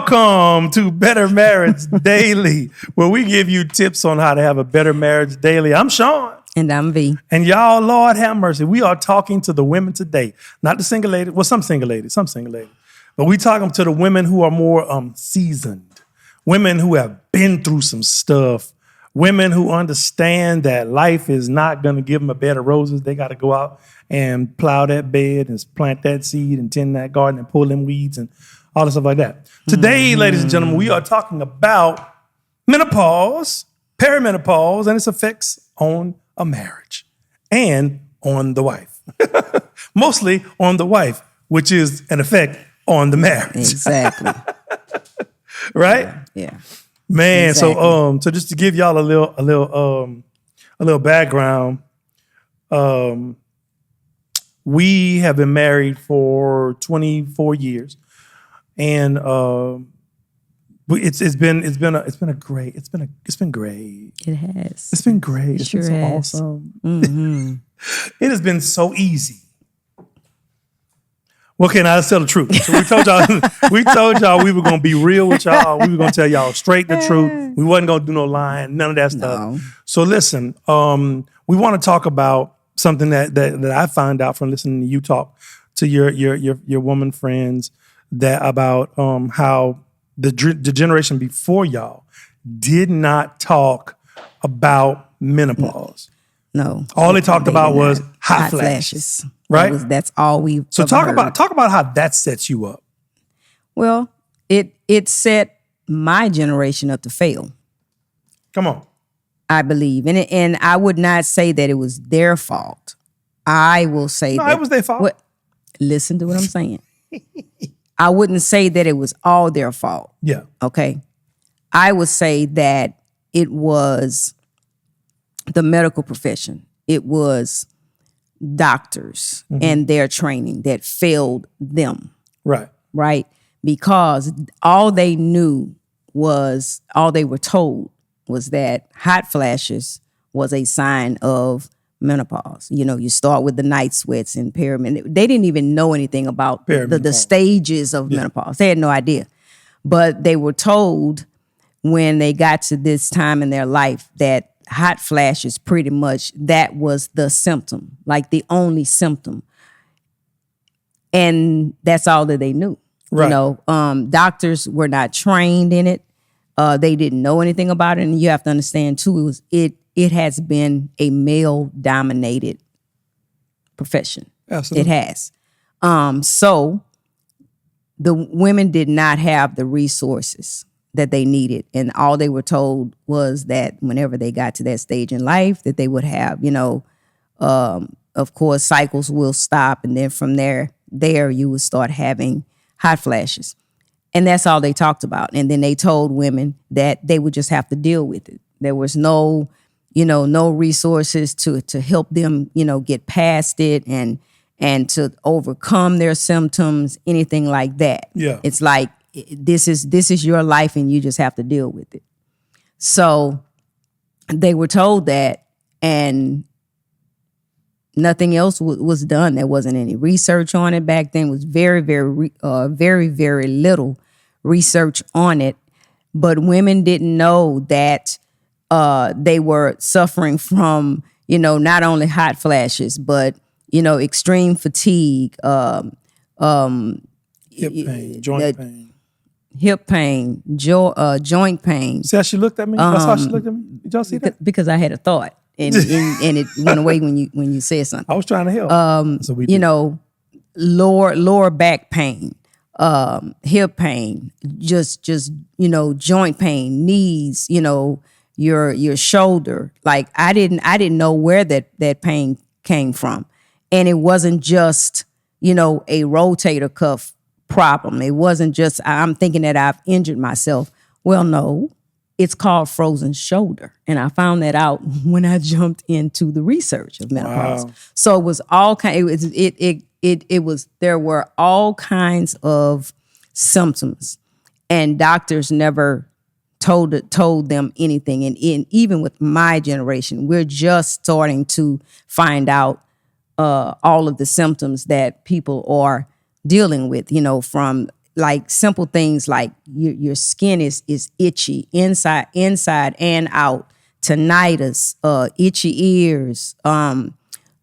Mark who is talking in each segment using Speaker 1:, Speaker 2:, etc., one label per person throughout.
Speaker 1: Welcome to Better Marriage Daily, where we give you tips on how to have a better marriage daily. I'm Sean.
Speaker 2: And I'm V.
Speaker 1: And y'all, Lord have mercy. We are talking to the women today, not the single ladies. Well, some single ladies. But we talking to the women who are more seasoned, women who have been through some stuff, women who understand that life is not going to give them a bed of roses. They got to go out and plow that bed and plant that seed and tend that garden and pull them weeds and all the stuff like that. Today, ladies and gentlemen, we are talking about menopause, perimenopause, and its effects on a marriage and on the wife. Mostly on the wife, which is an effect on the marriage.
Speaker 2: Exactly.
Speaker 1: Right?
Speaker 2: Yeah.
Speaker 1: Man,
Speaker 2: Exactly.
Speaker 1: so just to give y'all a little background, we have been married for 24 years. And it's been great. It's been great.
Speaker 2: It has.
Speaker 1: It's been great. It's
Speaker 2: Sure
Speaker 1: been so
Speaker 2: has.
Speaker 1: awesome.
Speaker 2: Mm-hmm.
Speaker 1: It has been so easy. Well, okay, now let's tell the truth. So we told y'all we were gonna be real with y'all. We were gonna tell y'all straight the truth. We wasn't gonna do no lying, none of that stuff.
Speaker 2: No.
Speaker 1: So listen, we want to talk about something that I found out from listening to you talk to your woman friends about how the generation before y'all did not talk about menopause.
Speaker 2: No.
Speaker 1: All they talked about was hot flashes. Right?
Speaker 2: That's all we.
Speaker 1: So talk about how that sets you up.
Speaker 2: Well, it set my generation up to fail,
Speaker 1: Come on.
Speaker 2: I believe. And I would not say that it was their fault. I will say
Speaker 1: No,
Speaker 2: that
Speaker 1: it was their fault.
Speaker 2: Listen to what I'm saying. I wouldn't say that it was all their fault.
Speaker 1: Yeah.
Speaker 2: Okay. I would say that it was the medical profession. It was doctors and their training that failed them,
Speaker 1: Right.
Speaker 2: right? Because all they were told was that hot flashes was a sign of menopause. You know, you start with the night sweats and perimenopause. They didn't even know anything about the stages of menopause. They had no idea. But they were told when they got to this time in their life that hot flashes, pretty much, that was the symptom, like the only symptom. And that's all that they knew.
Speaker 1: Right.
Speaker 2: You know, doctors were not trained in it. They didn't know anything about it. And you have to understand too, it has been a male-dominated profession.
Speaker 1: Absolutely.
Speaker 2: It has. So the women did not have the resources that they needed. And all they were told was that whenever they got to that stage in life, that they would have, of course, cycles will stop. And then from there you would start having hot flashes. And that's all they talked about. And then they told women that they would just have to deal with it. There was no resources to help them, get past it and to overcome their symptoms, anything like that.
Speaker 1: Yeah.
Speaker 2: It's like, this is your life and you just have to deal with it. So they were told that, and nothing else was done. There wasn't any research on it back then. It was very, very little research on it. But women didn't know that they were suffering from, not only hot flashes, but, extreme fatigue,
Speaker 1: Hip pain, joint pain.
Speaker 2: Hip pain, joint pain.
Speaker 1: See how she looked at me? That's how she looked at me. Did y'all see that?
Speaker 2: Because I had a thought, and it went away when you said something.
Speaker 1: I was trying to help. So we did.
Speaker 2: Lower back pain, hip pain, just joint pain, knees, your shoulder. Like I didn't know where that pain came from, and it wasn't just a rotator cuff problem. It wasn't just, I'm thinking that I've injured myself. Well, no, it's called frozen shoulder. And I found that out when I jumped into the research of menopause.
Speaker 1: Wow.
Speaker 2: So it was all there were all kinds of symptoms, and doctors never told them anything. And even with my generation, we're just starting to find out all of the symptoms that people are dealing with, from like simple things like your skin is itchy inside and out, tinnitus, itchy ears,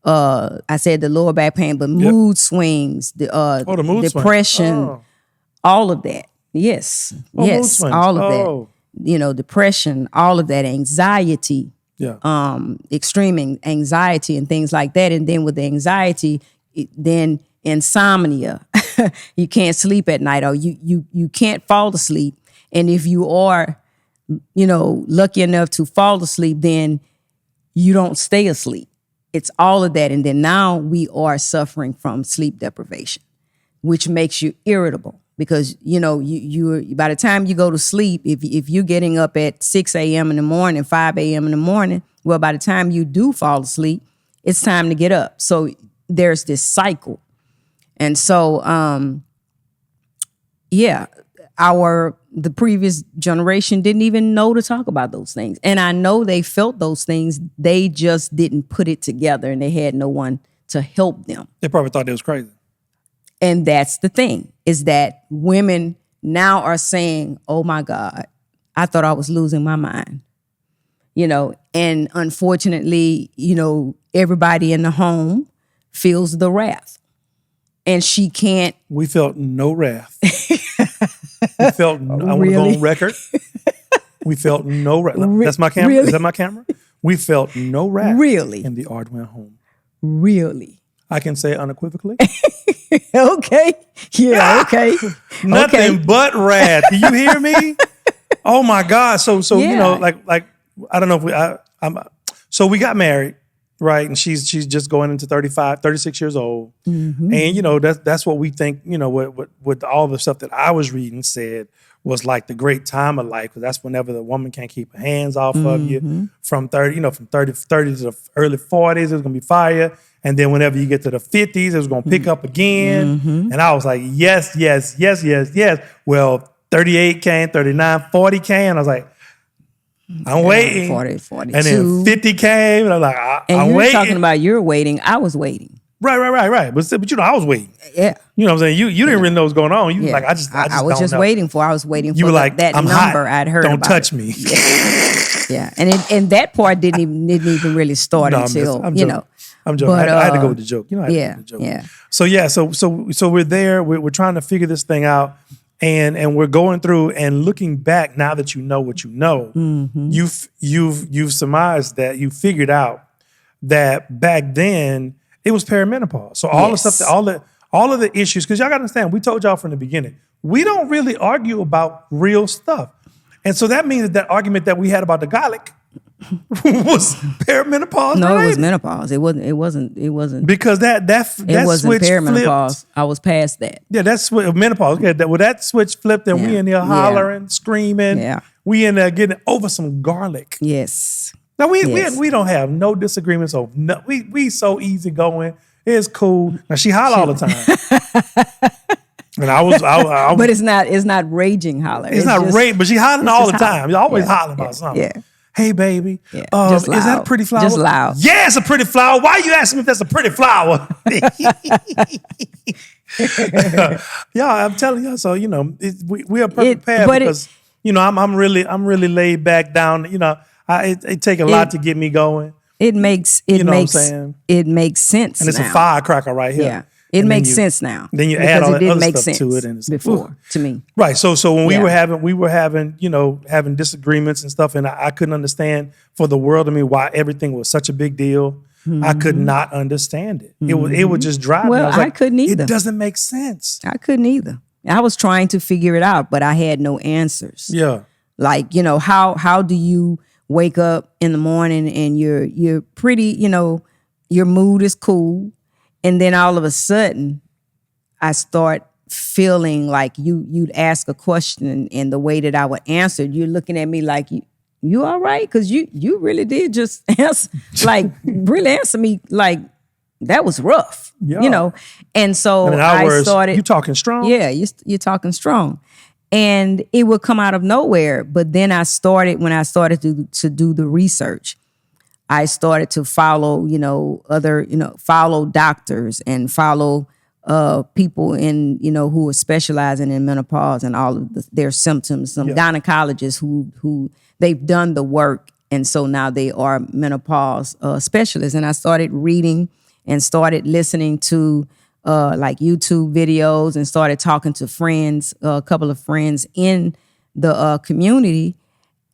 Speaker 2: I said the lower back pain, but mood swings, the
Speaker 1: mood
Speaker 2: depression, all of that. Yes.
Speaker 1: Mood swings.
Speaker 2: All of that. Depression, all of that, anxiety.
Speaker 1: Yeah.
Speaker 2: Extreme anxiety and things like that. And then with the anxiety, then insomnia. You can't sleep at night, or you can't fall asleep. And if you are, lucky enough to fall asleep, then you don't stay asleep. It's all of that. And then now we are suffering from sleep deprivation, which makes you irritable because, you by the time you go to sleep, if you're getting up at 6 a.m. in the morning, 5 a.m. in the morning, well, by the time you do fall asleep, it's time to get up. So there's this cycle. And so, the previous generation didn't even know to talk about those things. And I know they felt those things. They just didn't put it together and they had no one to help them.
Speaker 1: They probably thought they was crazy.
Speaker 2: And that's the thing, is that women now are saying, oh my God, I thought I was losing my mind. And unfortunately, everybody in the home feels the wrath. And she can't.
Speaker 1: We felt no wrath. We felt, I want to go on record. We felt no wrath. That's my camera?
Speaker 2: Really?
Speaker 1: Is that my camera? We felt no wrath.
Speaker 2: Really?
Speaker 1: In the Ardwin home.
Speaker 2: Really?
Speaker 1: I can say unequivocally.
Speaker 2: Okay. Yeah, okay.
Speaker 1: Nothing but wrath. Do you hear me? Oh my God. So like I don't know if so we got married. Right. And she's just going into 36 years old. Mm-hmm. And, that's what we think, what all the stuff that I was reading said was like the great time of life. Because that's whenever the woman can't keep her hands off of you from 30 to the early 40s, it's going to be fire. And then whenever you get to the 50s, it was going to pick up again. Mm-hmm. And I was like, yes. Well, 38 came, 39, 40 came. And I was like, I'm waiting.
Speaker 2: 40, 42.
Speaker 1: And then 50 came, and I'm like, I'm waiting.
Speaker 2: And you were talking about you're waiting. I was waiting.
Speaker 1: Right. But I was waiting.
Speaker 2: Yeah.
Speaker 1: You know what I'm saying? You didn't really know what's going on. You like, I was
Speaker 2: just waiting for. I was waiting for
Speaker 1: you were like,
Speaker 2: that
Speaker 1: I'm
Speaker 2: number
Speaker 1: hot.
Speaker 2: I'd heard
Speaker 1: Don't
Speaker 2: about.
Speaker 1: touch me.
Speaker 2: Yeah. And that part didn't even really start until,
Speaker 1: I'm joking. But, I had to go with the joke. I had to go with the joke.
Speaker 2: Yeah.
Speaker 1: So we're there. We're trying to figure this thing out. And we're going through and looking back now that you know what you know, you've surmised that you figured out that back then it was perimenopause. So all the stuff, all of the issues, because y'all got to understand, we told y'all from the beginning, we don't really argue about real stuff. And so that means that argument that we had about the garlic was perimenopause.
Speaker 2: No,
Speaker 1: related.
Speaker 2: It was menopause. It wasn't
Speaker 1: because that
Speaker 2: it wasn't
Speaker 1: switch
Speaker 2: perimenopause.
Speaker 1: Flipped.
Speaker 2: I was past that.
Speaker 1: Yeah, that's menopause. Okay, that switch flipped, and we in there hollering, screaming.
Speaker 2: Yeah,
Speaker 1: we in there getting over some garlic.
Speaker 2: Yes.
Speaker 1: Now we don't have no disagreements over. No, we so easy going. It's cool. Now she holler all the time. And I was,
Speaker 2: but it's not raging holler.
Speaker 1: It's not raging, but she hollering all the time. You're always hollering about something.
Speaker 2: Yeah.
Speaker 1: Hey, baby,
Speaker 2: is
Speaker 1: that a pretty flower?
Speaker 2: Just loud.
Speaker 1: Yeah, it's a pretty flower. Why are you asking me if that's a pretty flower? Yeah, I'm telling you. So, we are prepared because, I'm really laid back down. It take a lot to get me going.
Speaker 2: It makes sense.
Speaker 1: And it's
Speaker 2: now.
Speaker 1: a firecracker right here.
Speaker 2: Yeah. It makes sense now.
Speaker 1: Then you add all that other stuff to it, and it's
Speaker 2: before to me.
Speaker 1: Right. So when we were having disagreements and stuff, and I couldn't understand for the world of me why everything was such a big deal. Mm-hmm. I could not understand it. It would just drive me.
Speaker 2: Well,
Speaker 1: I was like,
Speaker 2: I couldn't either.
Speaker 1: It doesn't make sense.
Speaker 2: I couldn't either. I was trying to figure it out, but I had no answers.
Speaker 1: Yeah.
Speaker 2: Like, how do you wake up in the morning and you're pretty, your mood is cool. And then all of a sudden, I start feeling like you'd ask a question and the way that I would answer, you're looking at me like, you all right? Because you really did just answer, really answer me like that was rough, And so I started.
Speaker 1: You talking strong?
Speaker 2: Yeah, you're talking strong. And it would come out of nowhere. But then when I started to do the research, I started to follow, follow doctors and follow people in, who are specializing in menopause and all of their symptoms, some gynecologists who they've done the work. And so now they are menopause specialists. And I started reading and started listening to like YouTube videos and started talking to friends, a couple of friends in the community.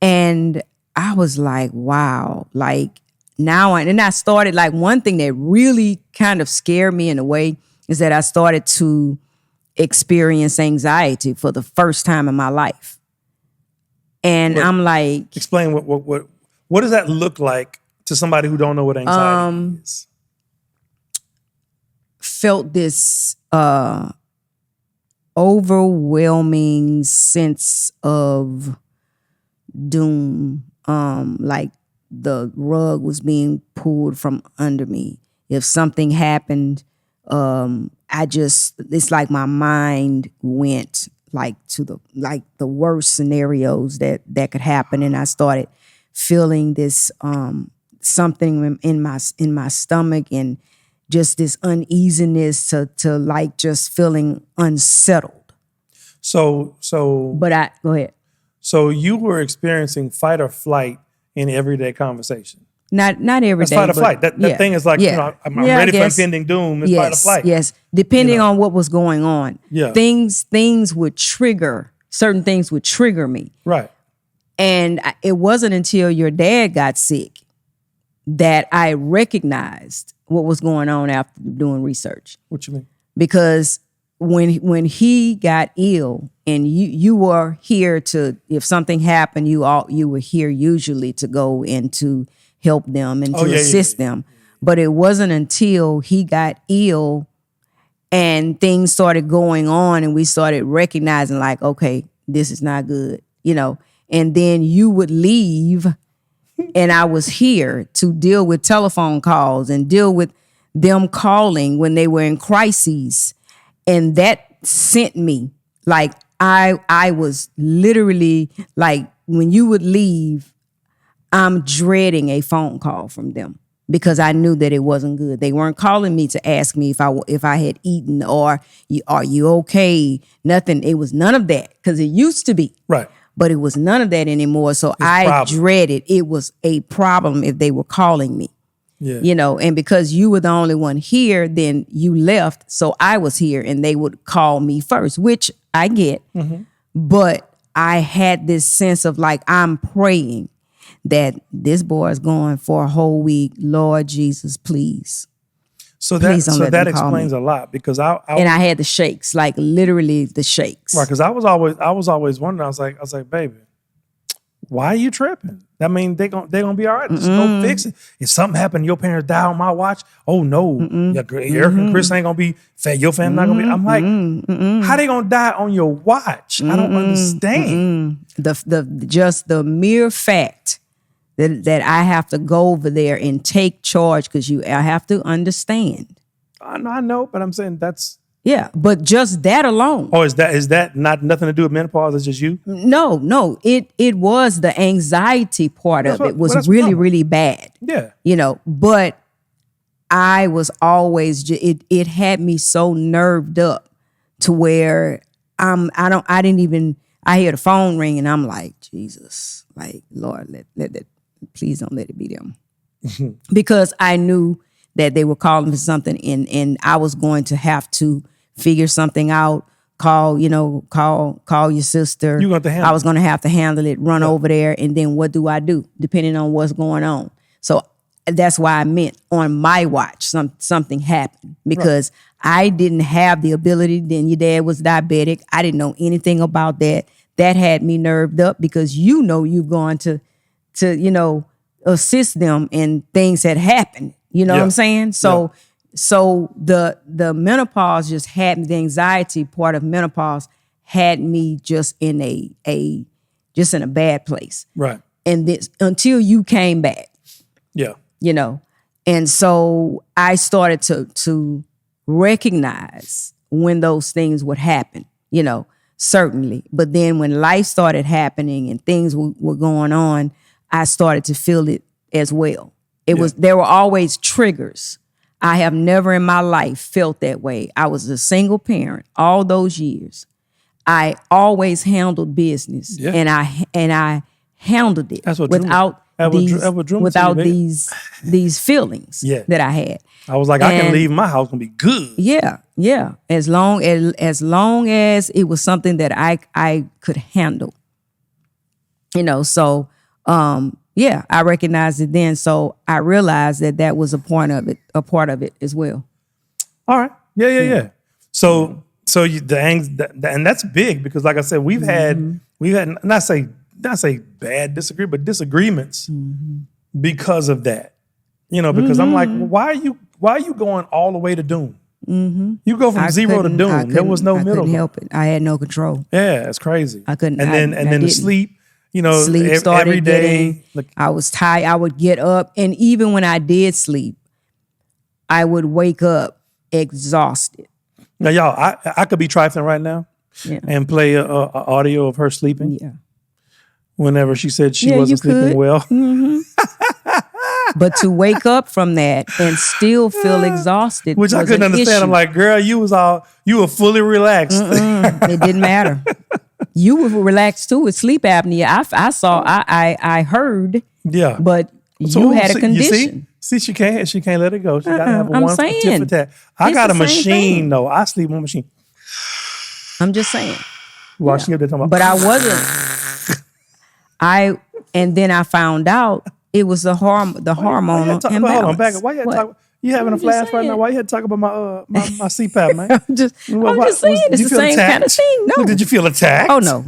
Speaker 2: And I was like, wow, like now, and I started, like, one thing that really kind of scared me in a way is that I started to experience anxiety for the first time in my life. And I'm like,
Speaker 1: explain what does that look like to somebody who don't know what anxiety is?
Speaker 2: Felt this overwhelming sense of doom, like the rug was being pulled from under me. If something happened, it's like my mind went like to the worst scenarios that could happen, and I started feeling this something in my stomach and just this uneasiness to like just feeling unsettled.
Speaker 1: So
Speaker 2: But go ahead.
Speaker 1: So you were experiencing fight or flight in everyday conversation.
Speaker 2: Not every
Speaker 1: That's
Speaker 2: day.
Speaker 1: fight or flight. That thing is like, I'm ready for impending doom. It's fight or flight.
Speaker 2: Yes, depending on what was going on.
Speaker 1: Yeah.
Speaker 2: Things would trigger, certain things would trigger me.
Speaker 1: Right.
Speaker 2: And it wasn't until your dad got sick that I recognized what was going on after doing research.
Speaker 1: What you mean?
Speaker 2: Because when he got ill and you were here to, if something happened, you were here usually to go and to help them and to assist them. But it wasn't until he got ill and things started going on and we started recognizing, like, okay, this is not good, and then you would leave and I was here to deal with telephone calls and deal with them calling when they were in crises. And that sent me, like, I was literally, like, when you would leave, I'm dreading a phone call from them because I knew that it wasn't good. They weren't calling me to ask me if I had eaten or are you okay? Nothing. It was none of that, because it used to be.
Speaker 1: Right.
Speaker 2: But it was none of that anymore. So I dreaded, it was a problem if they were calling me.
Speaker 1: Yeah.
Speaker 2: And because you were the only one here, then you left. So I was here and they would call me first, which I get. Mm-hmm. But I had this sense of, like, I'm praying that this boy is going for a whole week. Lord Jesus, please.
Speaker 1: So that explains a lot, because I
Speaker 2: had the shakes, like literally the shakes.
Speaker 1: Right, because I was always wondering. I was like, baby, why are you tripping? I mean, they're gonna be all right. Just go fix it. If something happened, your parents die on my watch. Oh no, Eric and Chris ain't gonna be fed. Your family not gonna be. I'm like, how they gonna die on your watch? I don't understand.
Speaker 2: The mere fact that I have to go over there and take charge, because I have to understand.
Speaker 1: I know, but I'm saying that's.
Speaker 2: Yeah, but just that alone.
Speaker 1: Oh, is that not nothing to do with menopause? It's just you?
Speaker 2: No. It was the anxiety part of it was really, really bad.
Speaker 1: Yeah.
Speaker 2: But I was always, it had me so nerved up to where I hear the phone ring and I'm like, Jesus, like, Lord, let that, please don't let it be them. Because I knew that they were calling for something and I was going to have to figure something out, call your sister.
Speaker 1: You're going to handle
Speaker 2: I was going to have to handle it, run over there, and then what do I do, depending on what's going on. So that's why I meant on my watch, something happened, because I didn't have the ability. Then your dad was diabetic. I didn't know anything about that. That had me nerved up, because you've gone to assist them and things had happened. You know what I'm saying? So the menopause just had me, the anxiety part of menopause had me just in a bad place.
Speaker 1: Right.
Speaker 2: And this until you came back.
Speaker 1: Yeah.
Speaker 2: And so I started to recognize when those things would happen, certainly. But then when life started happening and things were going on, I started to feel it as well. There were always triggers. I have never in my life felt that way. I was a single parent all those years. I always handled business, and I handled it without these feelings that I had.
Speaker 1: I was like, I can leave my house gonna be good.
Speaker 2: Yeah. As long as it was something that I could handle. So I recognized it then. So I realized that was a part of it as well.
Speaker 1: All right. Yeah. So and that's big because, like I said, we've had not say bad disagreements because of that. Because I'm like, well, why are you going all the way to doom? You go from 0 to doom. There was no middle.
Speaker 2: I couldn't help it. I had no control.
Speaker 1: Yeah, it's crazy.
Speaker 2: I couldn't.
Speaker 1: And then the sleep.
Speaker 2: Sleep started
Speaker 1: every day.
Speaker 2: I was tired. I would get up, and even when I did sleep, I would wake up exhausted.
Speaker 1: Now, y'all, I could be trifling right now and play a audio of her sleeping.
Speaker 2: Yeah.
Speaker 1: Whenever she said she wasn't sleeping well.
Speaker 2: But to wake up from that and still feel exhausted,
Speaker 1: which I couldn't understand.
Speaker 2: Issue.
Speaker 1: I'm like, girl, you were fully relaxed.
Speaker 2: It didn't matter. You were relaxed too with sleep apnea. I heard.
Speaker 1: Yeah.
Speaker 2: But you had a condition.
Speaker 1: See, she can't let it go. She gotta have a
Speaker 2: I'm
Speaker 1: one
Speaker 2: saying,
Speaker 1: tip for tat. I got a machine though. I sleep on a machine.
Speaker 2: I'm just saying.
Speaker 1: While she up there talking about,
Speaker 2: but I wasn't. And then I found out it was the hormonal imbalance.
Speaker 1: Hold on, back up. Why you had to talk? You having a flash right now? Why you had to talk about my CPAP, man?
Speaker 2: I'm just saying it's the same kind of thing. No.
Speaker 1: Did you feel attacked?
Speaker 2: Oh no.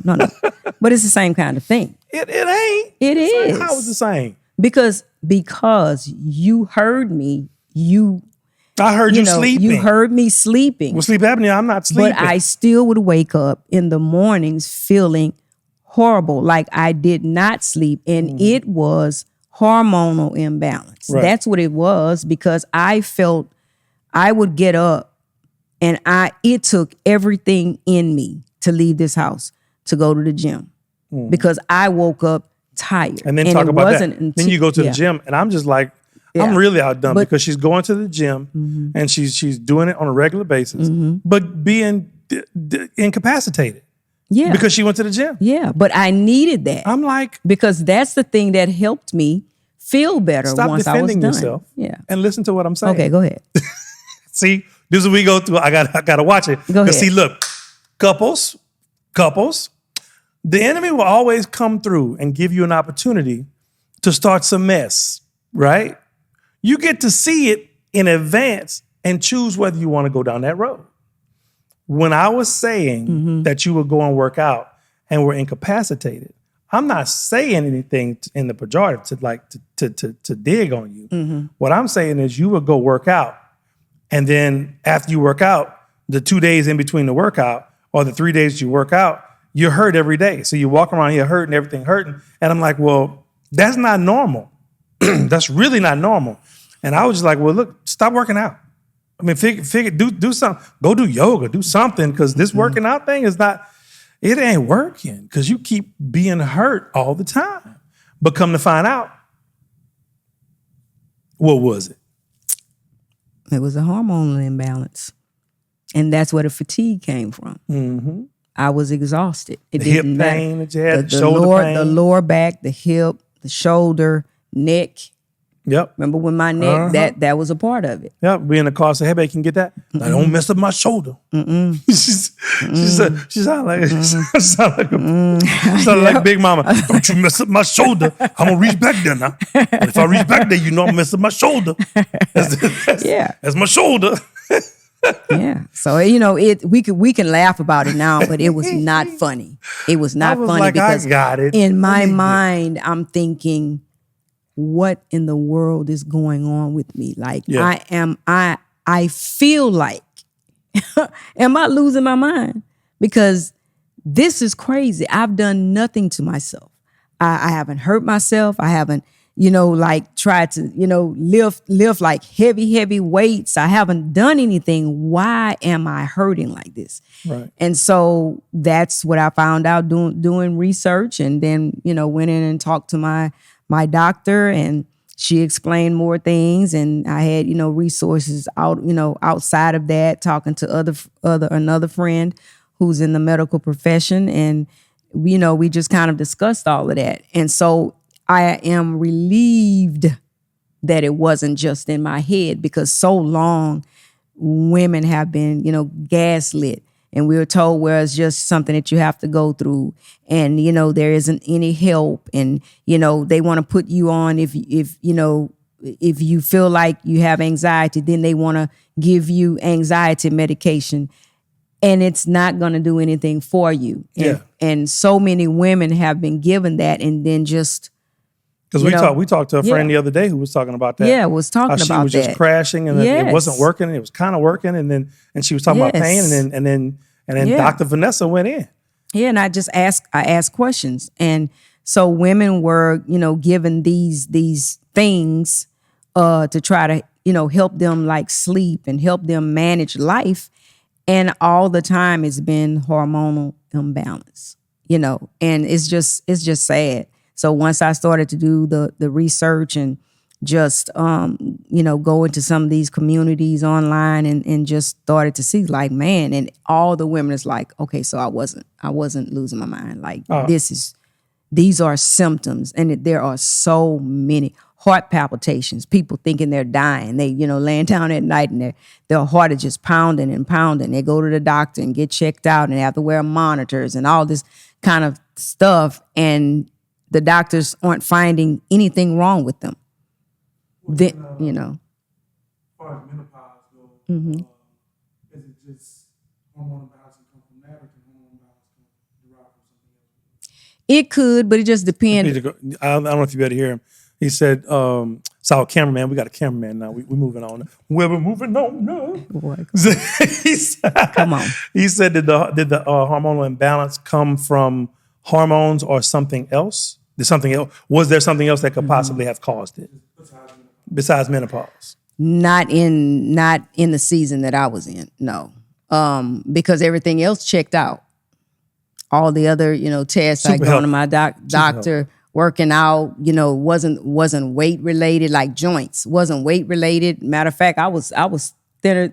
Speaker 2: But it's the same kind of thing.
Speaker 1: It ain't.
Speaker 2: It is.
Speaker 1: How is it the same?
Speaker 2: Because you heard me.
Speaker 1: I heard you sleeping.
Speaker 2: You heard me sleeping.
Speaker 1: With sleep apnea, I'm not sleeping.
Speaker 2: But I still would wake up in the mornings feeling horrible, like I did not sleep, and it was hormonal imbalance.
Speaker 1: Right.
Speaker 2: That's what it was, because I felt I would get up and it took everything in me to leave this house to go to the gym because I woke up tired.
Speaker 1: And then talk about that. Then you go to the gym, and I'm just like, I'm really outdone because she's going to the gym and she's doing it on a regular basis, but being incapacitated.
Speaker 2: Yeah.
Speaker 1: Because she went to the gym.
Speaker 2: Yeah, but I needed that.
Speaker 1: I'm like,
Speaker 2: because that's the thing that helped me feel better once I was done. Stop defending yourself.
Speaker 1: Yeah. And listen to what I'm saying.
Speaker 2: Okay, go ahead.
Speaker 1: See, this is what we go through. I gotta watch it.
Speaker 2: Go ahead.
Speaker 1: See, look, couples, the enemy will always come through and give you an opportunity to start some mess, right? You get to see it in advance and choose whether you want to go down that road. When I was saying that you would go and work out and were incapacitated, I'm not saying anything in the pejorative to dig on you. What I'm saying is you would go work out, and then after you work out, the 2 days in between the workout or the 3 days you work out, you're hurt every day. So you walk around here hurting, everything hurting. And I'm like, well, that's not normal. That's really not normal. And I was just like, well, look, stop working out. I mean, figure, do something. Go do yoga, do something, because this working out thing it ain't working because you keep being hurt all the time. But come to find out, what was it?
Speaker 2: It was a hormonal imbalance. And that's where the fatigue came from. I was exhausted. It
Speaker 1: the
Speaker 2: didn't
Speaker 1: hip
Speaker 2: matter.
Speaker 1: pain that you had, the shoulder pain.
Speaker 2: The lower back, the hip, the shoulder, neck.
Speaker 1: Yep.
Speaker 2: Remember when my neck, that was a part of it.
Speaker 1: Yep. Be in the car, say, hey, babe, can you get that? Like, don't mess up my shoulder. She sound like Big Mama. Don't you mess up my shoulder. I'm going to reach back there now. But if I reach back there, you know I'm messing up my shoulder. That's my shoulder.
Speaker 2: Yeah. So, we can laugh about it now, but it was not funny. It was not funny
Speaker 1: like,
Speaker 2: because
Speaker 1: I got it.
Speaker 2: In my mind, I'm thinking, what in the world is going on with me? Like, I feel like, am I losing my mind? Because this is crazy. I've done nothing to myself. I haven't hurt myself. I haven't, tried to, lift like heavy weights. I haven't done anything. Why am I hurting like this?
Speaker 1: Right.
Speaker 2: And so that's what I found out doing research, and then, went in and talked to my doctor, and she explained more things, and I had, resources outside of that, talking to another friend who's in the medical profession. And, we just kind of discussed all of that. And so I am relieved that it wasn't just in my head, because so long women have been, gaslit. And we were told, well, it's just something that you have to go through. And, there isn't any help. And, they want to put you on if you feel like you have anxiety, then they want to give you anxiety medication. And it's not going to do anything for you. And so many women have been given that, and then just,
Speaker 1: because we talked to a friend the other day who was talking about that.
Speaker 2: Yeah, was talking about that.
Speaker 1: She was just crashing, and it wasn't working. It was kind of working, and she was talking about pain, and then Dr. Vanessa went in.
Speaker 2: Yeah, and I asked questions, and so women were given these things to try to help them like sleep and help them manage life, and all the time it's been hormonal imbalance, and it's just sad. So once I started to do the research and just, go into some of these communities online and just started to see, like, man, and all the women is like, okay, so I wasn't losing my mind. Like, these are symptoms, and there are so many. Heart palpitations, people thinking they're dying. They, laying down at night and their heart is just pounding and pounding. They go to the doctor and get checked out and have to wear monitors and all this kind of stuff. And the doctors aren't finding anything wrong with them. As
Speaker 1: far as menopause goes, is it just hormone imbalance and come from that, or can hormone imbalance derive from something else?
Speaker 2: It could, but it just depends.
Speaker 1: I don't know if you better hear him. He said, "So cameraman, we got a cameraman now. We're moving on. We're moving on now."
Speaker 2: Come on.
Speaker 1: He said, "Did the hormonal imbalance come from hormones or something else? Was there something else that could possibly have caused it besides menopause?"
Speaker 2: Not in the season that I was in, no, because everything else checked out. All the other tests, I gone to my doctor. Working out, wasn't weight related, like joints wasn't weight related. Matter of fact, I was thinner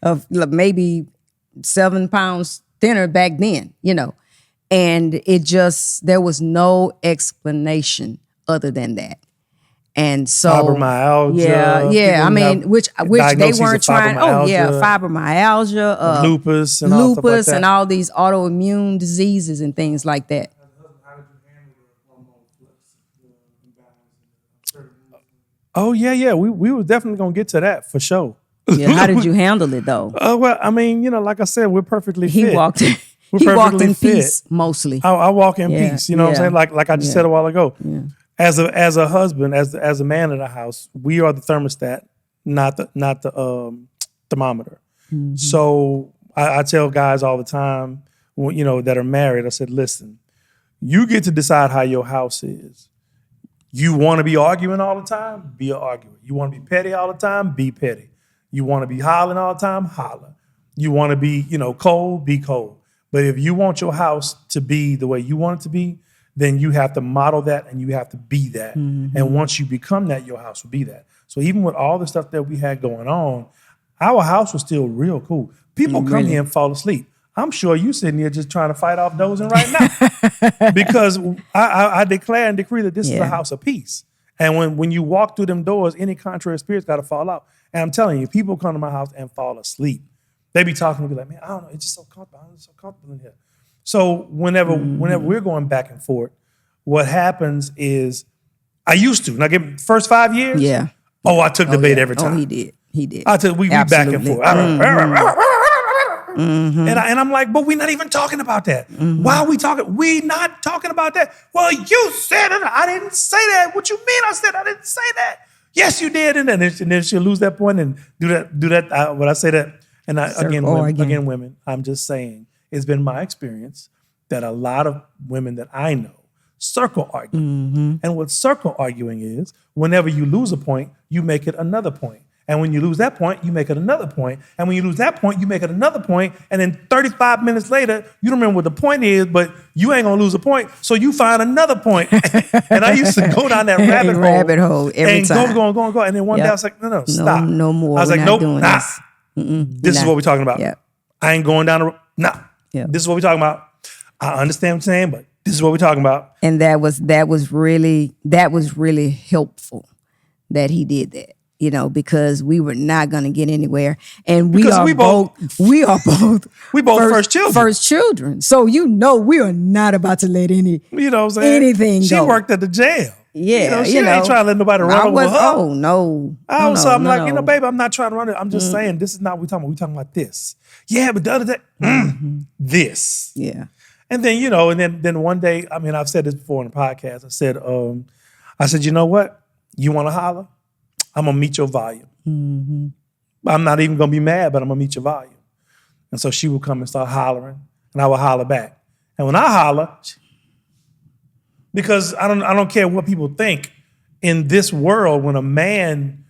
Speaker 2: of maybe 7 pounds thinner back then, and there was no explanation other than that. And so
Speaker 1: fibromyalgia.
Speaker 2: Yeah. I mean, which they weren't trying. Fibromyalgia,
Speaker 1: lupus, and
Speaker 2: and all these autoimmune diseases and things like that.
Speaker 1: Oh yeah. We were definitely gonna get to that for sure.
Speaker 2: Yeah, how did you handle it though?
Speaker 1: Well, I mean, like I said, we're perfectly fit.
Speaker 2: He walked in peace mostly.
Speaker 1: I walk in peace. You know what I'm saying? Like I just said a while ago.
Speaker 2: Yeah.
Speaker 1: As a husband, as a man of the house, we are the thermostat, not the thermometer. Mm-hmm. So I tell guys all the time, that are married, I said, listen, you get to decide how your house is. You want to be arguing all the time? Be an arguer. You want to be petty all the time? Be petty. You want to be hollering all the time? Holler. You want to be, cold? Be cold. But if you want your house to be the way you want it to be, then you have to model that and you have to be that. Mm-hmm. And once you become that, your house will be that. So even with all the stuff that we had going on, our house was still real cool. People come here and fall asleep. I'm sure you sitting here just trying to fight off dozing right now. Because I declare and decree that this is a house of peace. And when you walk through them doors, any contrary spirits got to fall out. And I'm telling you, people come to my house and fall asleep. They be talking to me like, man, I don't know, it's just so comfortable. I'm so comfortable in here. So whenever we're going back and forth, what happens is, I used to. Now, first 5 years, I took the bait every time.
Speaker 2: Oh, he did.
Speaker 1: We back and forth. Mm-hmm. And I'm like, but we're not even talking about that. Mm-hmm. Why are we talking? We not talking about that. Well, you said it. I didn't say that. What you mean? I didn't say that. Yes, you did. And then she'll lose that point and do that. When I say that, and again, women, I'm just saying, it's been my experience that a lot of women that I know circle argue. Mm-hmm. And what circle arguing is, whenever you lose a point, you make it another point. And when you lose that point, you make it another point. And when you lose that point, you make it another point. And then 35 minutes later, you don't remember what the point is, but you ain't gonna lose a point. So you find another point. And I used to go down that rabbit hole
Speaker 2: every time.
Speaker 1: Go. And then one day I was like, no, stop.
Speaker 2: No more.
Speaker 1: I was like, nope, nah. This is what we're talking about.
Speaker 2: Yep.
Speaker 1: I ain't going down the road. Nah.
Speaker 2: Yep.
Speaker 1: This is what we're talking about. I understand what you're saying, but this is what we're talking about.
Speaker 2: And that was really helpful that he did that. Because we were not going to get anywhere, and we are both
Speaker 1: first children.
Speaker 2: First children. So we are not about to let anything
Speaker 1: She
Speaker 2: go.
Speaker 1: worked at the jail.
Speaker 2: Yeah,
Speaker 1: she ain't trying to let nobody run over her.
Speaker 2: Oh no.
Speaker 1: So I'm like, baby, I'm not trying to run it. I'm just saying this is not what we're talking about. We're talking about this. Yeah, but the other day, this.
Speaker 2: Yeah.
Speaker 1: And then and then one day, I've said this before in the podcast. I said, you know what? You want to holler? I'm going to meet your volume. I'm not even going to be mad, but I'm going to meet your volume. And so she would come and start hollering, and I would holler back. And when I holler, because I don't care what people think, in this world, when a man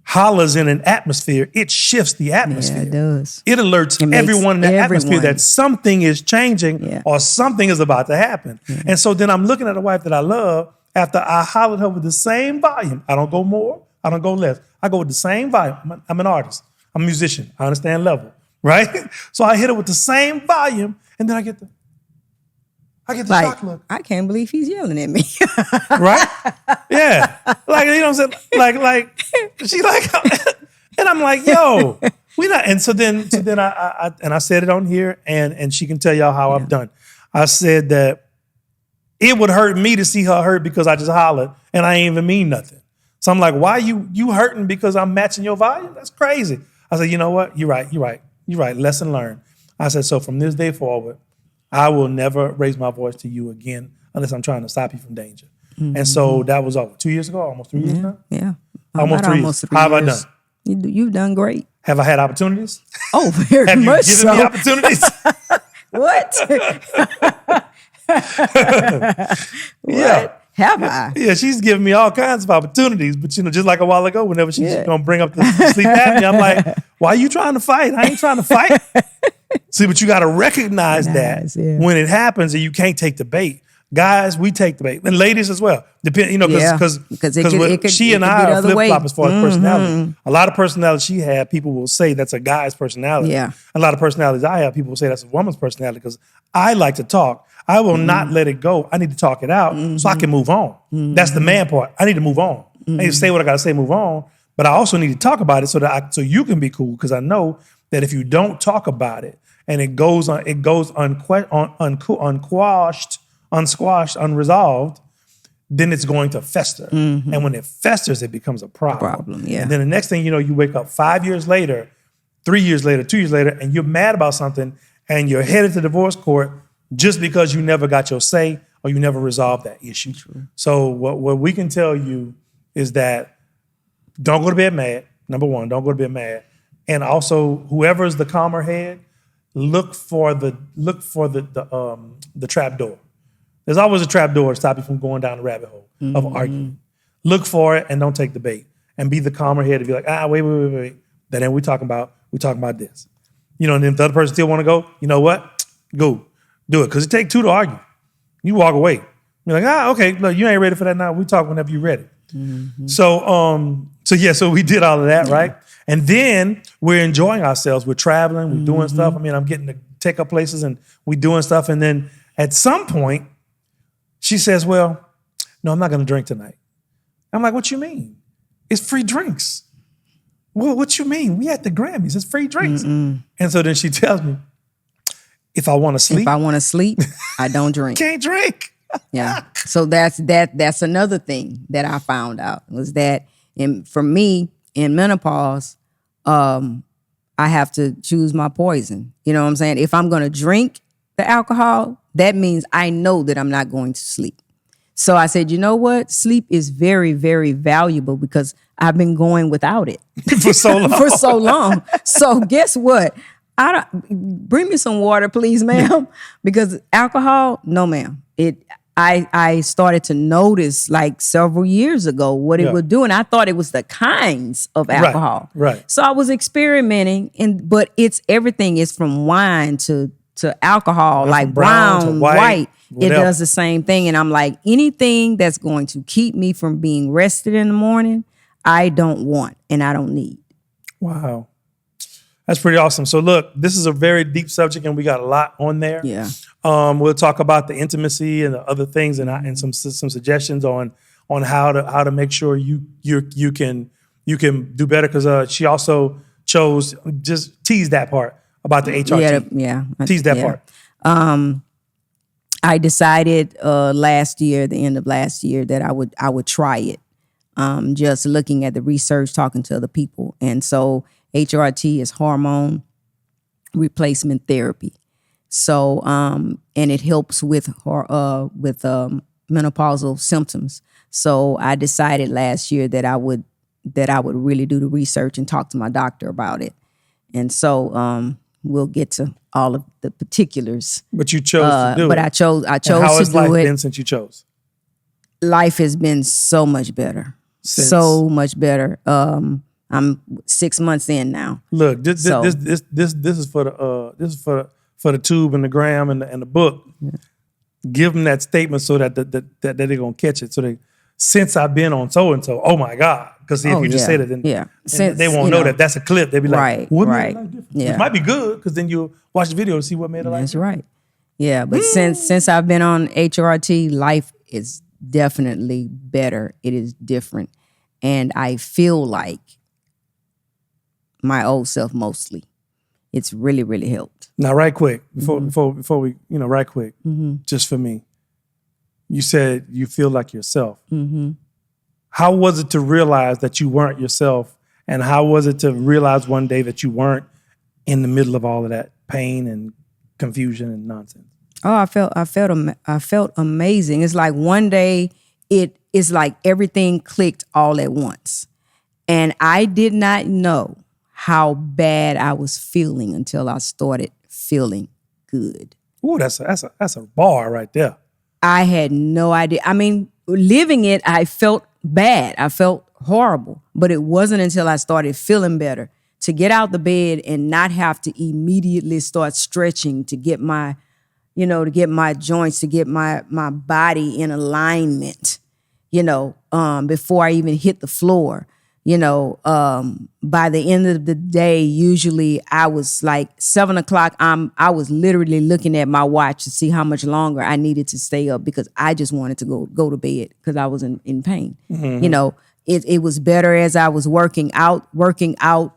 Speaker 1: hollers in an atmosphere, it shifts the atmosphere.
Speaker 2: Yeah, it does.
Speaker 1: It alerts everyone in the atmosphere that something is changing or something is about to happen. And so then I'm looking at a wife that I love. After I hollered her with the same volume, I don't go more, I don't go less. I go with the same volume. I'm an artist. I'm a musician. I understand level, right? So I hit her with the same volume, and then I get the shock look.
Speaker 2: I can't believe he's yelling at me.
Speaker 1: Right? Yeah. Like, you know what I'm saying? Like she like, and I'm like, yo, we not. And so then I said it on here, and she can tell y'all how I've done. I said that it would hurt me to see her hurt because I just hollered and I ain't even mean nothing. So I'm like, why you hurting because I'm matching your volume? That's crazy. I said, you know what? You're right. Lesson learned. I said, so from this day forward, I will never raise my voice to you again unless I'm trying to stop you from danger. And so that was over 2 years ago, almost 3 years now?
Speaker 2: Yeah.
Speaker 1: Almost 3 years. How have I done?
Speaker 2: You've done great.
Speaker 1: Have I had opportunities?
Speaker 2: Oh, very
Speaker 1: have
Speaker 2: much
Speaker 1: you
Speaker 2: so.
Speaker 1: given me opportunities?
Speaker 2: What?
Speaker 1: Yeah.
Speaker 2: Have I?
Speaker 1: Yeah, she's giving me all kinds of opportunities, but just like a while ago, whenever she's gonna bring up the sleep apnea, I'm like, why are you trying to fight? I ain't trying to fight. See, but you gotta recognize that when it happens and you can't take the bait. Guys, we take the bait. And ladies as well. Depend, because she and I are flip-flop as far as personality. A lot of personality she had, people will say that's a guy's personality.
Speaker 2: Yeah.
Speaker 1: A lot of personalities I have, people will say that's a woman's personality because I like to talk. I will not let it go. I need to talk it out so I can move on. That's the man part. I need to move on. I need to say what I got to say, move on. But I also need to talk about it so you can be cool, because I know that if you don't talk about it and it goes unsquashed, unresolved, then it's going to fester. And when it festers, it becomes a problem.
Speaker 2: Yeah.
Speaker 1: And then the next thing you know, you wake up 5 years later, 3 years later, 2 years later, and you're mad about something and you're headed to divorce court just because you never got your say or you never resolved that issue. True. So what we can tell you is that don't go to bed mad. Number one, don't go to bed mad. And also, whoever's the calmer head, look for the trap door. There's always a trap door to stop you from going down the rabbit hole of arguing. Look for it and don't take the bait. And be the calmer head to be like, wait. That ain't what we talking about. We talking about this. And if the other person still want to go, you know what? Go. Do it. Because it takes two to argue. You walk away. You're like, okay, look, you ain't ready for that now. We talk whenever you're ready. So we did all of that, right? And then we're enjoying ourselves. We're traveling. We're doing stuff. I'm getting to take up places and we doing stuff. And then at some point, she says, well, no, I'm not going to drink tonight. I'm like, what you mean? It's free drinks. Well, what you mean? We at the Grammys. It's free drinks. And so then she tells me, if I want to sleep,
Speaker 2: I don't drink.
Speaker 1: Can't drink.
Speaker 2: Yeah. So that's another thing that I found out was that for me in menopause, I have to choose my poison. You know what I'm saying? If I'm going to drink the alcohol, that means I know that I'm not going to sleep. So I said, you know what? Sleep is very, very valuable because I've been going without it
Speaker 1: for so long.
Speaker 2: So guess what? Bring me some water, please, ma'am, because alcohol, no, ma'am. I started to notice like several years ago what it would do, and I thought it was the kinds of alcohol.
Speaker 1: Right.
Speaker 2: So I was experimenting, but it's everything is from wine to alcohol, like brown to white. It does the same thing, and I'm like, anything that's going to keep me from being rested in the morning, I don't want and I don't need.
Speaker 1: Wow. That's pretty awesome. So look, this is a very deep subject and we got a lot on there.
Speaker 2: Yeah.
Speaker 1: We'll talk about the intimacy and the other things and some suggestions on how to make sure you can do better, because she also chose, just tease that part about the HRT.
Speaker 2: Yeah.
Speaker 1: Tease that part.
Speaker 2: I decided the end of last year, that I would try it. Just looking at the research, talking to other people. And so HRT is hormone replacement therapy. So, and it helps with menopausal symptoms. So I decided last year that I would really do the research and talk to my doctor about it. And so we'll get to all of the particulars.
Speaker 1: But you chose to do it.
Speaker 2: But I chose
Speaker 1: and
Speaker 2: to do it.
Speaker 1: How has life been since you chose?
Speaker 2: Life has been so much better. So much better. I'm 6 months in now.
Speaker 1: Look, this is for the tube and the gram and the book. Yeah. Give them that statement so that they're gonna catch it. So since I've been on so and so, oh my God! Because if you just say that, then they won't know that that's a clip. They'll be like, what made it like different? Yeah. It might be good, because then you'll watch the video to see what made it like
Speaker 2: that's
Speaker 1: different.
Speaker 2: Right. Yeah, but since I've been on HRT, life is definitely better. It is different, and I feel like my old self mostly. It's really, really helped.
Speaker 1: Now, right quick, before we, right quick, just for me, you said you feel like yourself. Mm-hmm. How was it to realize that you weren't yourself, and how was it to realize one day that you weren't in the middle of all of that pain and confusion and nonsense?
Speaker 2: Oh, I felt amazing. It's like one day it's like everything clicked all at once, and I did not know how bad I was feeling until I started feeling good.
Speaker 1: Ooh, that's a bar right there.
Speaker 2: I had no idea. I mean, living it, I felt bad. I felt horrible. But it wasn't until I started feeling better to get out the bed and not have to immediately start stretching to get my joints, to get my body in alignment, before I even hit the floor. By the end of the day, usually I was like 7 o'clock. I was literally looking at my watch to see how much longer I needed to stay up, because I just wanted to go to bed because I was in pain. Mm-hmm. It was better as I was working out. Working out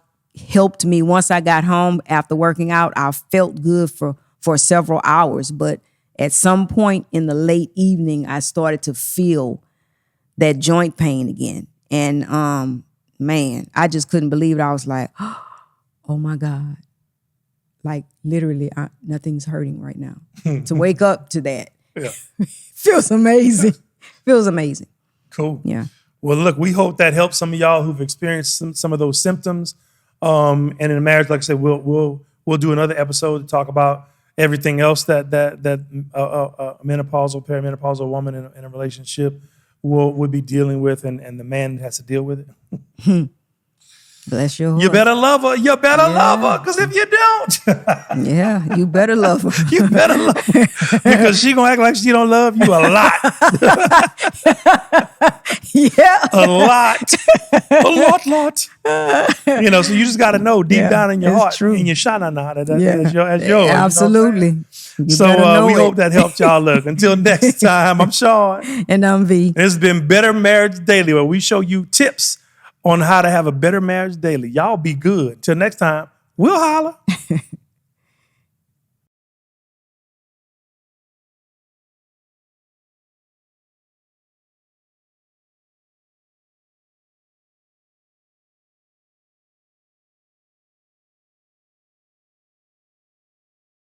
Speaker 2: helped me. Once I got home after working out, I felt good for several hours. But at some point in the late evening, I started to feel that joint pain again. And man, I just couldn't believe it. I was like, oh my God. Like literally, nothing's hurting right now. To wake up to that feels amazing. Feels amazing.
Speaker 1: Cool.
Speaker 2: Yeah.
Speaker 1: Well, look, we hope that helps some of y'all who've experienced some of those symptoms. And in a marriage, like I said, we'll do another episode to talk about everything else that a menopausal, perimenopausal woman in a relationship would be dealing with, and the man has to deal with it.
Speaker 2: Bless your heart.
Speaker 1: You better love her. You better love her, because if you don't,
Speaker 2: you better love her.
Speaker 1: You better love her, because she gonna act like she don't love you a lot. A lot. So you just got to know deep down in your heart, in your shanana, that's yours.
Speaker 2: Absolutely.
Speaker 1: So we hope that helped y'all. Look, until next time, I'm Sean.
Speaker 2: And I'm V.
Speaker 1: This has been Better Marriage Daily, where we show you tips on how to have a better marriage daily. Y'all be good. Till next time, we'll holler.